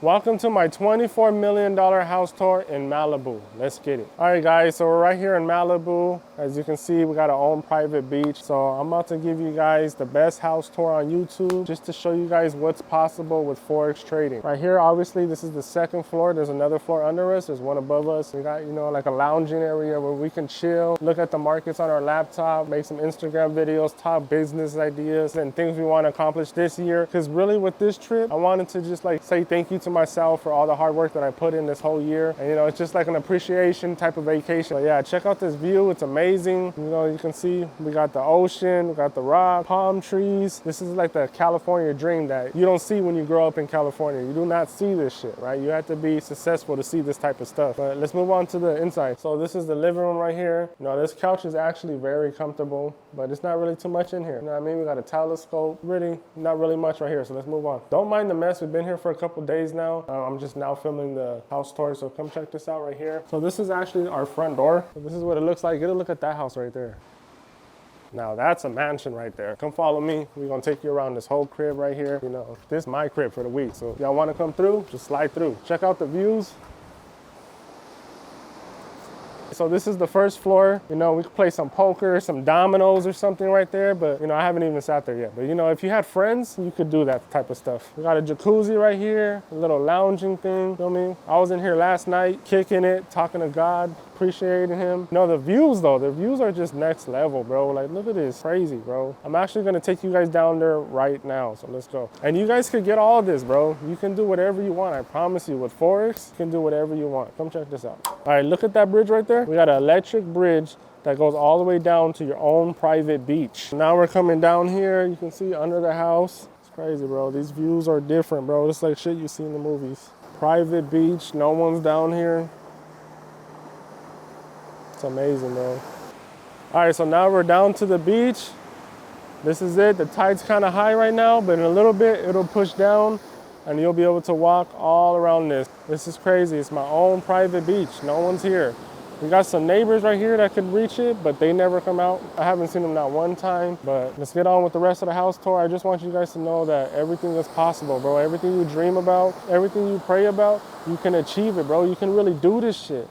Welcome to my $24 million house tour in Malibu. Let's get it. All right, guys, so we're right here in Malibu. As you can see, we got our own private beach. So I'm about to give you guys the best house tour on YouTube just to show you guys what's possible with Forex trading. Right here, obviously, this is the second floor. There's another floor under us. There's one above us. We got, like a lounging area where we can chill, look at the markets on our laptop, make some Instagram videos, talk business ideas and things we want to accomplish this year. Because really with this trip, I wanted to just say thank you to myself for all the hard work that I put in this whole year. And it's just like an appreciation type of vacation. But yeah, check out this view. It's amazing. You can see we got the ocean, we got the rock, palm trees. This is like the California dream that you don't see when you grow up in California. You do not see this shit, right? You have to be successful to see this type of stuff. But let's move on to the inside. So this is the living room right here. This couch is actually very comfortable, but it's not really too much in here. You know what I mean? We got a telescope, really not really much right here. So let's move on. Don't mind the mess. We've been here for a couple days now. I'm just now filming the house tour, so come check this out right here. So this is actually our front door. So this is what it looks like. Get a look at that house right there. Now that's a mansion right there. Come follow me. We're gonna take you around this whole crib right here. This is my crib for the week. So if y'all wanna come through, just slide through. Check out the views. So this is the first floor. We could play some poker, some dominoes or something right there, but I haven't even sat there yet. But if you had friends, you could do that type of stuff. We got a jacuzzi right here, a little lounging thing, feel me? I was in here last night, kicking it, talking to God, appreciating him. The views though, the views are just next level, bro. Like, look at this, crazy, bro. I'm actually gonna take you guys down there right now, so let's go. And you guys could get all this, bro. You can do whatever you want, I promise you. With Forex, you can do whatever you want. Come check this out. All right, look at that bridge right there. We got an electric bridge that goes all the way down to your own private beach. Now we're coming down here. You can see under the house. It's crazy, bro. These views are different, bro. It's like shit you see in the movies. Private beach, no one's down here. It's amazing, bro. All right, so now we're down to the beach. This is it. The tide's kind of high right now, but in a little bit, it'll push down and you'll be able to walk all around this. This is crazy. It's my own private beach. No one's here. We got some neighbors right here that could reach it, but they never come out. I haven't seen them not one time, but let's get on with the rest of the house tour. I just want you guys to know that everything is possible, bro. Everything you dream about, everything you pray about, you can achieve it, bro. You can really do this shit.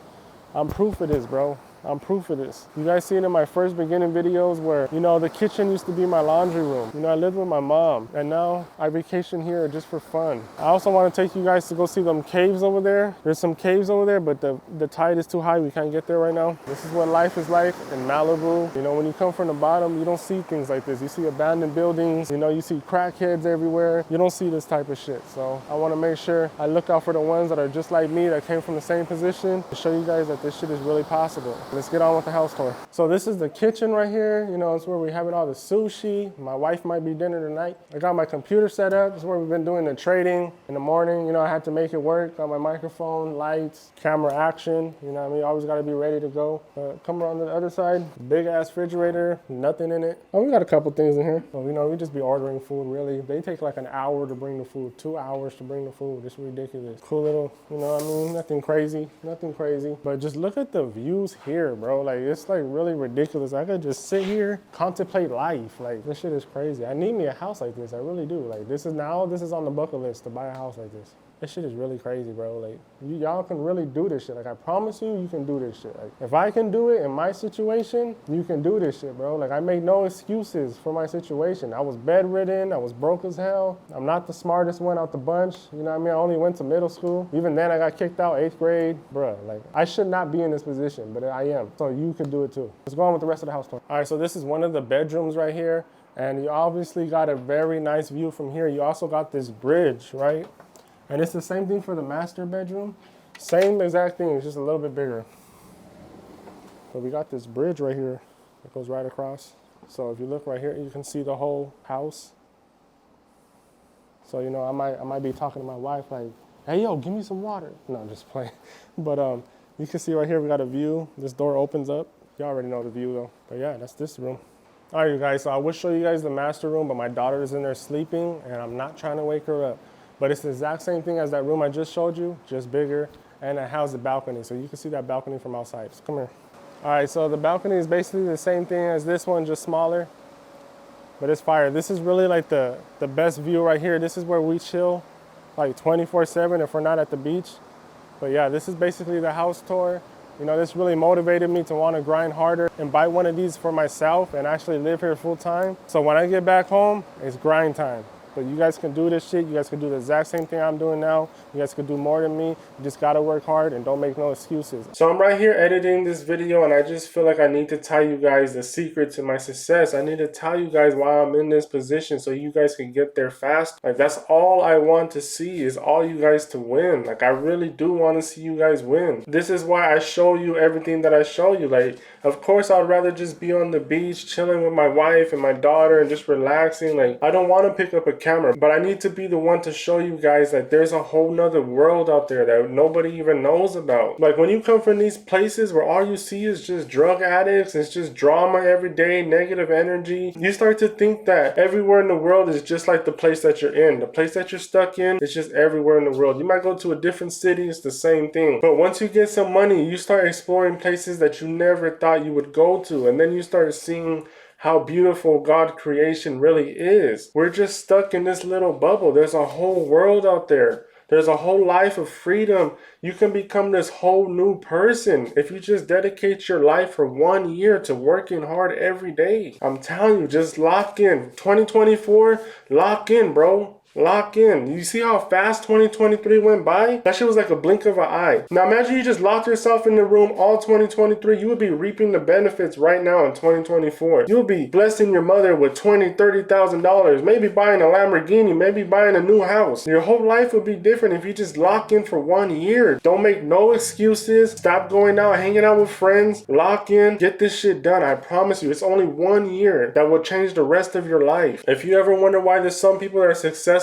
I'm proof of this, bro. I'm proof of this. You guys seen in my first beginning videos where, the kitchen used to be my laundry room. I lived with my mom and now I vacation here just for fun. I also want to take you guys to go see them caves over there. There's some caves over there, but the tide is too high. We can't get there right now. This is what life is like in Malibu. When you come from the bottom, you don't see things like this. You see abandoned buildings, you see crackheads everywhere. You don't see this type of shit. So I want to make sure I look out for the ones that are just like me, that came from the same position, to show you guys that this shit is really possible. Let's get on with the house tour. So this is the kitchen right here. It's where we're having all the sushi. My wife might be dinner tonight. I got my computer set up. This is where we've been doing the trading in the morning. I had to make it work. Got my microphone, lights, camera action. Always got to be ready to go. Come around to the other side. Big ass refrigerator, nothing in it. Oh, we got a couple things in here. So, we just be ordering food really. They take like an hour to bring the food, 2 hours to bring the food. It's ridiculous. Cool little, nothing crazy, But just look at the views here, bro. Like, it's like really ridiculous. I could just sit here, contemplate life. Like, this shit is crazy. I need me a house like this. I really do. Like, this is on the bucket list to buy a house like this. This shit is really crazy, bro. Like, y'all can really do this shit. Like, I promise you can do this shit. Like, if I can do it in my situation, you can do this shit, bro. Like, I make no excuses for my situation. I was bedridden. I was broke as hell. I'm not the smartest one out the bunch. I only went to middle school. Even then, I got kicked out 8th grade. Bruh, like, I should not be in this position, but I am. So you can do it too. Let's go on with the rest of the house tour. All right, so this is one of the bedrooms right here. And you obviously got a very nice view from here. You also got this bridge, right? And it's the same thing for the master bedroom. Same exact thing, it's just a little bit bigger. But we got this bridge right here that goes right across. So if you look right here, you can see the whole house. So, I might be talking to my wife like, hey, yo, give me some water. No, I'm just playing. But you can see right here, we got a view. This door opens up. You already know the view though. But yeah, that's this room. All right, you guys, so I will show you guys the master room, but my daughter is in there sleeping and I'm not trying to wake her up. But it's the exact same thing as that room I just showed you, just bigger, and it has the balcony. So you can see that balcony from outside. Just come here. All right, so the balcony is basically the same thing as this one, just smaller. But it's fire. This is really like the best view right here. This is where we chill. like 24/7 if we're not at the beach. But yeah, this is basically the house tour. You know, this really motivated me to want to grind harder and buy one of these for myself and actually live here full time. So when I get back home, it's grind time. But you guys can do this shit. You guys can do the exact same thing I'm doing now. You guys can do more than me. You just gotta work hard and don't make no excuses. So I'm right here editing this video, and I just feel like I need to tell you guys the secret to my success. I need to tell you guys why I'm in this position so you guys can get there fast. Like, that's all I want to see, is all you guys to win. Like, I really do want to see you guys win. This is why I show you everything that I show you. Like, of course I'd rather just be on the beach chilling with my wife and my daughter and just relaxing. Like, I don't want to pick up a camera, but I need to be the one to show you guys that there's a whole nother world out there that nobody even knows about. Like, when you come from these places where all you see is just drug addicts, it's just drama every day, negative energy, you start to think that everywhere in the world is just like the place that you're in. The place that you're stuck in, it's just everywhere in the world. You might go to a different city, it's the same thing. But once you get some money, you start exploring places that you never thought you would go to, and then you start seeing how beautiful God creation really is. We're just stuck in this little bubble. There's a whole world out there. There's a whole life of freedom. You can become this whole new person if you just dedicate your life for 1 year to working hard every day. I'm telling you, just lock in. 2024, lock in, bro. Lock in. You see how fast 2023 went by? That shit was like a blink of an eye. Now imagine you just locked yourself in the room all 2023. You would be reaping the benefits right now in 2024. You would be blessing your mother with $20,000, $30,000, maybe buying a Lamborghini, maybe buying a new house. Your whole life would be different if you just lock in for 1 year. Don't make no excuses. Stop going out, hanging out with friends. Lock in. Get this shit done. I promise you, it's only 1 year that will change the rest of your life. If you ever wonder why there's some people that are successful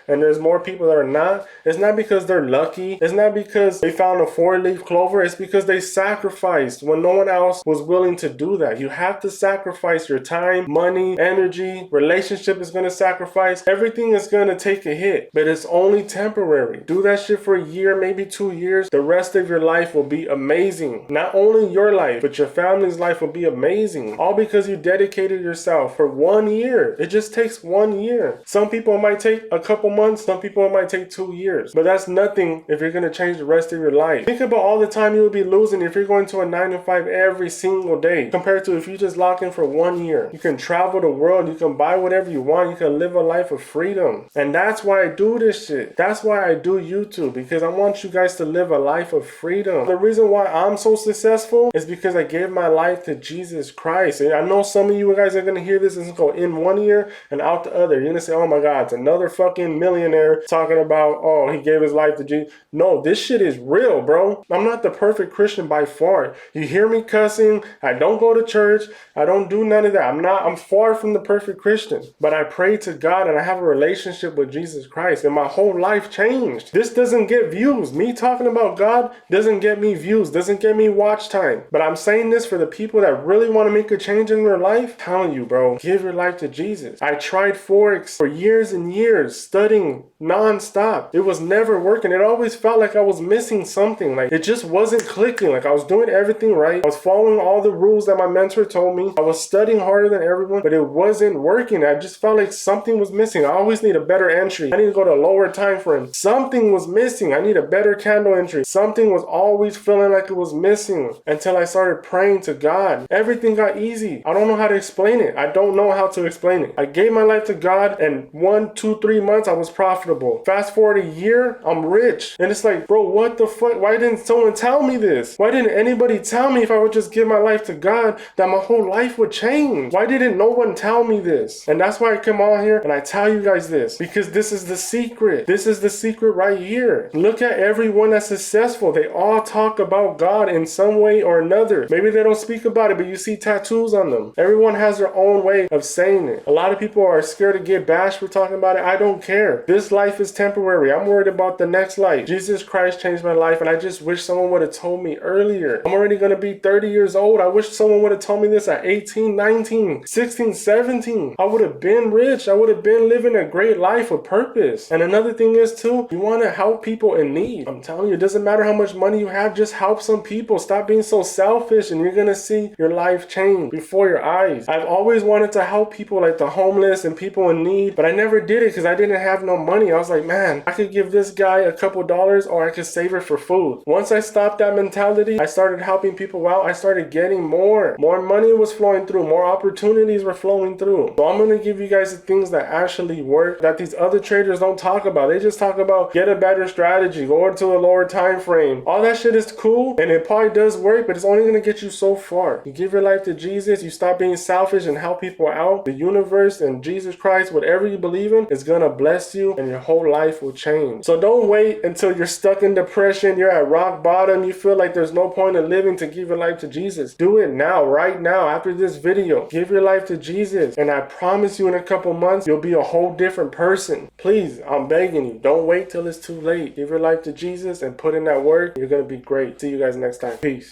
and there's more people that are not, it's not because they're lucky. It's not because they found a 4-leaf clover. It's because they sacrificed when no one else was willing to do that. You have to sacrifice your time, money, energy. Relationship is going to sacrifice. Everything is going to take a hit, but it's only temporary. Do that shit for a year, maybe 2 years. The rest of your life will be amazing. Not only your life, but your family's life will be amazing. All because you dedicated yourself for 1 year. It just takes 1 year. Some people might take a couple months, some people it might take 2 years, but that's nothing if you're going to change the rest of your life. Think about all the time you would be losing if you're going to a 9 to 5 every single day, compared to if you just lock in for 1 year. You can travel the world, you can buy whatever you want, you can live a life of freedom. And that's why I do this shit. That's why I do YouTube, because I want you guys to live a life of freedom. The reason why I'm so successful is because I gave my life to Jesus Christ. And I know some of you guys are going to hear this and go in 1 ear and out the other. You're going to say, oh my God, it's another fucking millionaire talking about, oh, he gave his life to Jesus. No, this shit is real, bro. I'm not the perfect Christian by far. You hear me cussing. I don't go to church. I don't do none of that. I'm far from the perfect Christian. But I pray to God and I have a relationship with Jesus Christ, and my whole life changed. This doesn't get views. Me talking about God doesn't get me views, doesn't get me watch time. But I'm saying this for the people that really want to make a change in their life. I'm telling you, bro, give your life to Jesus. I tried Forex for years and years, studying non-stop. It was never working. It always felt like I was missing something. Like, it just wasn't clicking. Like, I was doing everything right. I was following all the rules that my mentor told me. I was studying harder than everyone, but it wasn't working. I just felt like something was missing. I always need a better entry. I need to go to a lower time frame. Something was missing. I need a better candle entry. Something was always feeling like it was missing, until I started praying to God. Everything got easy. I don't know how to explain it. I don't know how to explain it. I gave my life to God, and 1, 2, 3 months I was profitable. Fast forward a year, I'm rich. And it's like, bro, what the fuck? Why didn't someone tell me this? Why didn't anybody tell me if I would just give my life to God that my whole life would change? Why didn't no one tell me this? And that's why I come on here and I tell you guys this, because this is the secret. This is the secret right here. Look at everyone that's successful. They all talk about God in some way or another. Maybe they don't speak about it, but you see tattoos on them. Everyone has their own way of saying it. A lot of people are scared to get bashed for talking about it. I don't care. This life is temporary. I'm worried about the next life. Jesus Christ changed my life, and I just wish someone would have told me earlier. I'm already going to be 30 years old. I wish someone would have told me this at 18, 19, 16, 17. I would have been rich. I would have been living a great life with purpose. And another thing is too, you want to help people in need. I'm telling you, it doesn't matter how much money you have, just help some people. Stop being so selfish, and you're going to see your life change before your eyes. I've always wanted to help people like the homeless and people in need, but I never did it because because I didn't have no money. I was like, man, I could give this guy a couple dollars or I could save it for food. Once I stopped that mentality, I started helping people out. I started getting more money was flowing through, more opportunities were flowing through. So I'm going to give you guys the things that actually work that these other traders don't talk about. They just talk about get a better strategy, go into a lower time frame. All that shit is cool and it probably does work, but it's only going to get you so far. You give your life to Jesus, you stop being selfish and help people out. The universe and Jesus Christ, whatever you believe in, is going to bless you and your whole life will change. So don't wait until you're stuck in depression, you're at rock bottom, you feel like there's no point in living to give your life to Jesus. Do it now, right now, after this video. Give your life to Jesus and I promise you in a couple months, you'll be a whole different person. Please, I'm begging you, don't wait till it's too late. Give your life to Jesus and put in that work. You're going to be great. See you guys next time. Peace.